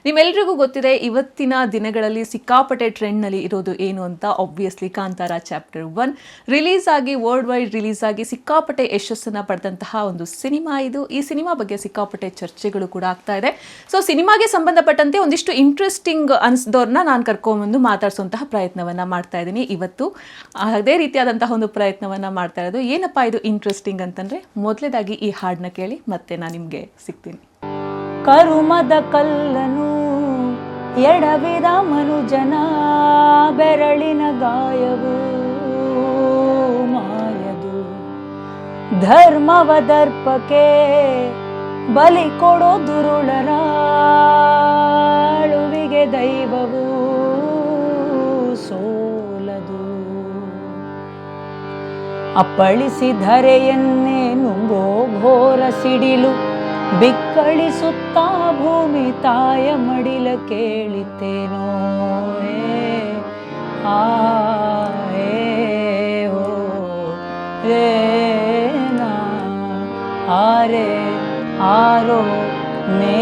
ನಿಮ್ಮೆಲ್ರಿಗೂ ಗೊತ್ತಿದೆ ಇವತ್ತಿನ ದಿನಗಳಲ್ಲಿ ಸಿಕ್ಕಾಪಟ್ಟೆ ಟ್ರೆಂಡ್ನಲ್ಲಿ ಇರೋದು ಏನು ಅಂತ. ಆಬ್ವಿಯಸ್ಲಿ ಕಾಂತಾರ ಚಾಪ್ಟರ್ 1 ರಿಲೀಸ್ ಆಗಿ ವರ್ಲ್ಡ್ ವೈಡ್ ರಿಲೀಸ್ ಆಗಿ ಸಿಕ್ಕಾಪಟ್ಟೆ ಯಶಸ್ಸನ್ನು ಪಡೆದಂತಹ ಒಂದು ಸಿನಿಮಾ ಇದು. ಈ ಸಿನಿಮಾ ಬಗ್ಗೆ ಸಿಕ್ಕಾಪಟ್ಟೆ ಚರ್ಚೆಗಳು ಕೂಡ ಆಗ್ತಾ ಇದೆ. ಸೊ ಸಿನಿಮಾಗೆ ಸಂಬಂಧಪಟ್ಟಂತೆ ಒಂದಿಷ್ಟು ಇಂಟ್ರೆಸ್ಟಿಂಗ್ ಅನಿಸಿದವ್ರನ್ನ ನಾನು ಕರ್ಕೊಂಡ್ಬಂದು ಮಾತಾಡಿಸುವಂತಹ ಪ್ರಯತ್ನವನ್ನು ಮಾಡ್ತಾ ಇದ್ದೀನಿ ಇವತ್ತು. ಅದೇ ರೀತಿಯಾದಂತಹ ಒಂದು ಪ್ರಯತ್ನವನ್ನು ಮಾಡ್ತಾ ಇರೋದು. ಏನಪ್ಪ ಇದು ಇಂಟ್ರೆಸ್ಟಿಂಗ್ ಅಂತಂದರೆ, ಮೊದಲೇದಾಗಿ ಈ ಹಾಡನ್ನ ಕೇಳಿ ಮತ್ತೆ ನಾನು ನಿಮಗೆ ಸಿಗ್ತೀನಿ. ಕರುಮದ ಕಲ್ಲನು ಎಡವಿದ ಮನುಜನ ಬೆರಳಿನ ಗಾಯವು ಮಾಯದು. ಧರ್ಮವ ದರ್ಪಕ್ಕೆ ಬಲಿ ಕೊಡೋ ದುರುಳರ ಅಳುವಿಗೆ ದೈವವು ಸೋಲದು. ಅಪ್ಪಳಿಸಿ ಧರೆಯನ್ನೇ ನುಂಗೋ ಘೋರ ಸಿಡಿಲು ಬಿಕ್ಕಳಿಸುತ್ತಾ ಭೂಮಿ ತಾಯ ಮಡಿಲ ಕೇಳಿತೇನೋ. ಆರೆ ಆರೋ ಮೇ